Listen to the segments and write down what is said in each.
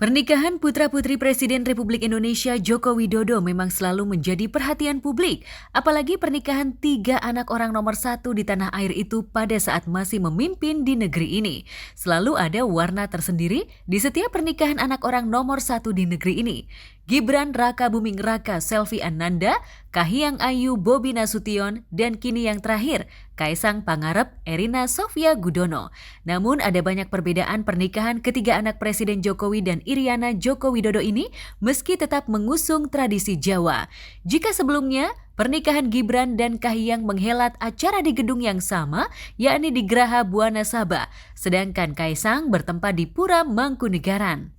Pernikahan putra-putri Presiden Republik Indonesia Joko Widodo memang selalu menjadi perhatian publik. Apalagi pernikahan 3 anak orang nomor 1 di tanah air itu pada saat masih memimpin di negeri ini. Selalu ada warna tersendiri di setiap pernikahan anak orang nomor 1 di negeri ini. Gibran Raka Buming Raka Selvi Ananda, Kahiyang Ayu Bobi Nasution, dan kini yang terakhir, Kaisang Pangarep Erina Sofia Gudono. Namun ada banyak perbedaan pernikahan ketiga anak Presiden Jokowi dan Iriana Joko Widodo ini meski tetap mengusung tradisi Jawa. Jika sebelumnya, pernikahan Gibran dan Kahiyang menghelat acara di gedung yang sama, yakni di Geraha Buana Sabah, sedangkan Kaisang bertempat di Pura Mangkunegaran.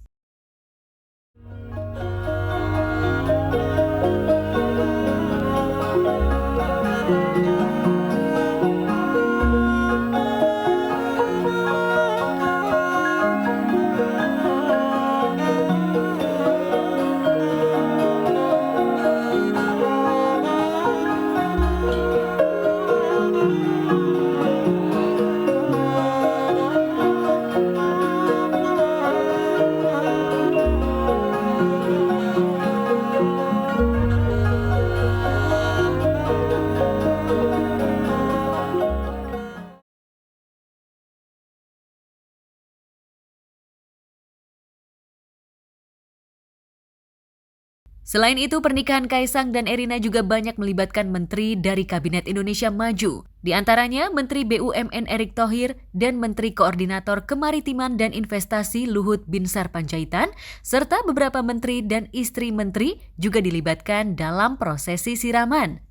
Selain itu, pernikahan Kaisang dan Erina juga banyak melibatkan menteri dari Kabinet Indonesia Maju. Di antaranya Menteri BUMN Erick Thohir dan Menteri Koordinator Kemaritiman dan Investasi Luhut Binsar Panjaitan, serta beberapa menteri dan istri menteri juga dilibatkan dalam prosesi siraman.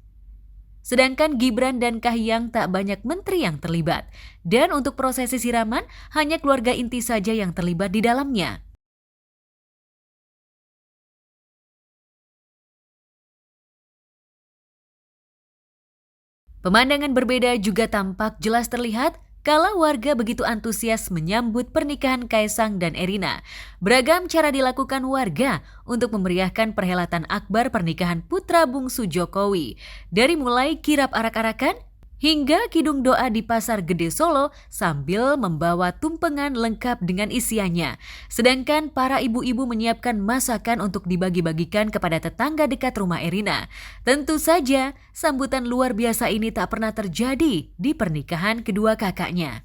Sedangkan Gibran dan Kahiyang tak banyak menteri yang terlibat. Dan untuk prosesi siraman, hanya keluarga inti saja yang terlibat di dalamnya. Pemandangan berbeda juga tampak jelas terlihat kala warga begitu antusias menyambut pernikahan Kaisang dan Erina. Beragam cara dilakukan warga untuk memeriahkan perhelatan akbar pernikahan putra bungsu Jokowi. Dari mulai kirap arak-arakan hingga kidung doa di Pasar Gede Solo sambil membawa tumpengan lengkap dengan isiannya. Sedangkan para ibu-ibu menyiapkan masakan untuk dibagi-bagikan kepada tetangga dekat rumah Erina. Tentu saja, sambutan luar biasa ini tak pernah terjadi di pernikahan kedua kakaknya.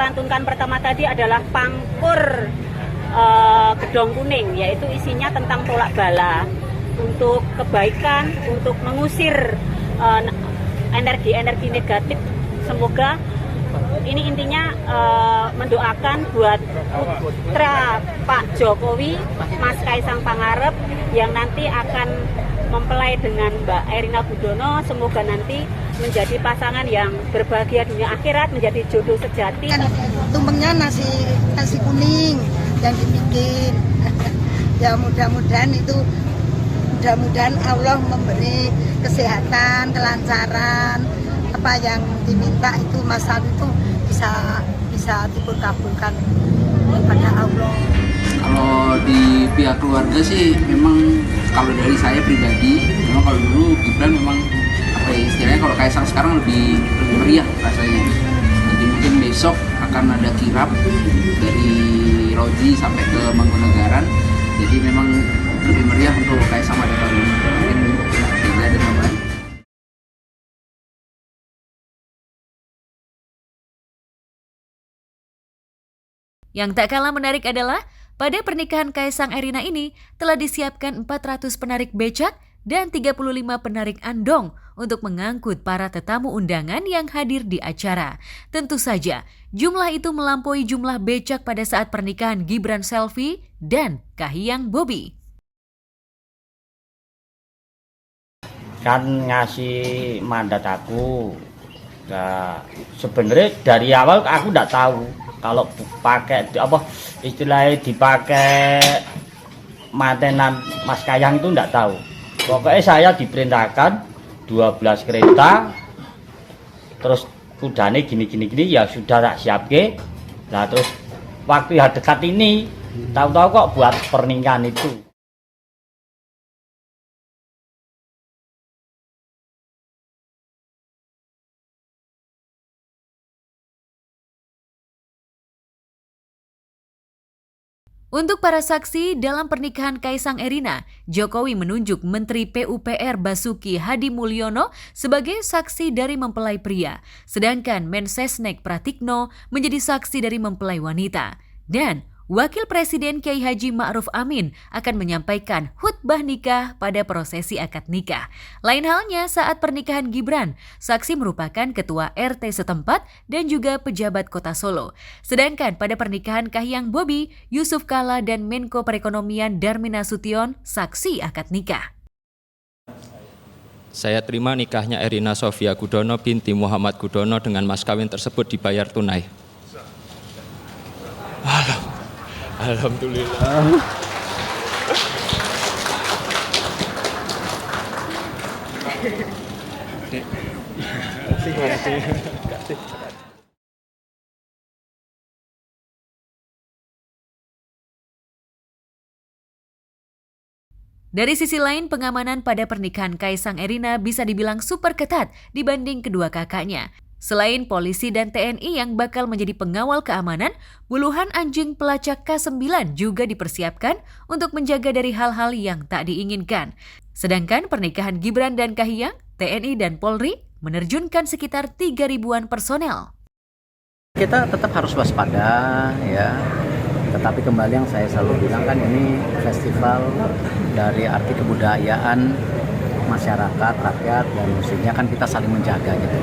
Lantunkan pertama tadi adalah pangkur gedong kuning, yaitu isinya tentang tolak bala untuk kebaikan, untuk mengusir energi-energi negatif. Semoga ini intinya mendoakan buat putra Pak Jokowi, Mas Kaisang Pangarep, yang nanti akan mempelai dengan Mbak Erina Gudono. Semoga nanti menjadi pasangan yang berbahagia dunia akhirat, menjadi jodoh sejati. Tumpengnya nasi kuning yang dibikin. Ya mudah-mudahan Allah memberi kesehatan, kelancaran, apa yang diminta itu Mas Sal itu bisa dikabulkan kepada Allah. Kalau di pihak keluarga sih memang, kalau dari saya pribadi, memang kalau dulu Gibran memang apa ya, istilahnya kalau Kaisang sekarang lebih meriah rasanya. Jadi mungkin besok akan ada kirap dari Roji sampai ke Mangkunegaran. Jadi memang lebih meriah untuk Kaisang pada tahun ini. Mungkin beda dengan lain. Yang tak kalah menarik adalah pada pernikahan Kaisang Erina ini telah disiapkan 400 penarik becak dan 35 penarik andong untuk mengangkut para tetamu undangan yang hadir di acara. Tentu saja, jumlah itu melampaui jumlah becak pada saat pernikahan Gibran Selvi dan Kahiyang Bobi. kan ngasih mandat aku. Nah, sebenarnya dari awal aku nggak tahu kalau pakai apa istilahnya dipakai mantenan Mas Kayang itu nggak tahu. Pokoknya saya diperintahkan 12 kereta, terus kudanya gini ya sudah tak siapke. Nah terus waktu yang dekat ini tahu-tahu kok buat pernikahan itu. Untuk para saksi dalam pernikahan Kaisang Erina, Jokowi menunjuk Menteri PUPR Basuki Hadi Mulyono sebagai saksi dari mempelai pria, sedangkan Mensesnek Pratikno menjadi saksi dari mempelai wanita. Dan Wakil Presiden Kiai Haji Ma'ruf Amin akan menyampaikan khutbah nikah pada prosesi akad nikah. Lain halnya saat pernikahan Gibran, saksi merupakan ketua RT setempat dan juga pejabat kota Solo. Sedangkan pada pernikahan Kahiyang Bobi, Yusuf Kala dan Menko Perekonomian Darmin Nasution saksi akad nikah. Saya terima nikahnya Erina Sofia Gudono binti Muhammad Gudono dengan mas kawin tersebut dibayar tunai. Alhamdulillah. Dari sisi lain, pengamanan pada pernikahan Kaisang Erina bisa dibilang super ketat dibanding kedua kakaknya. Selain polisi dan TNI yang bakal menjadi pengawal keamanan, puluhan anjing pelacak K9 juga dipersiapkan untuk menjaga dari hal-hal yang tak diinginkan. Sedangkan pernikahan Gibran dan Kahiyang, TNI dan Polri menerjunkan sekitar 3.000-an personel. Kita tetap harus waspada ya. Tetapi kembali yang saya selalu bilang kan ini festival dari arti kebudayaan masyarakat, rakyat, dan mestinya kan kita saling menjaga gitu.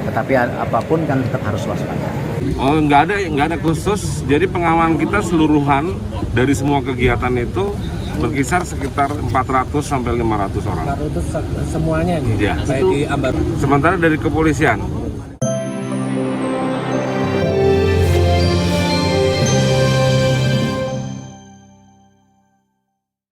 Tetapi apapun kan tetap harus waspada. Oh, nggak ada khusus. Jadi pengawalan kita seluruhan dari semua kegiatan itu berkisar sekitar 400 sampai 500 orang. Itu semuanya gitu. Ya. Kayak di Ambar. Sementara dari kepolisian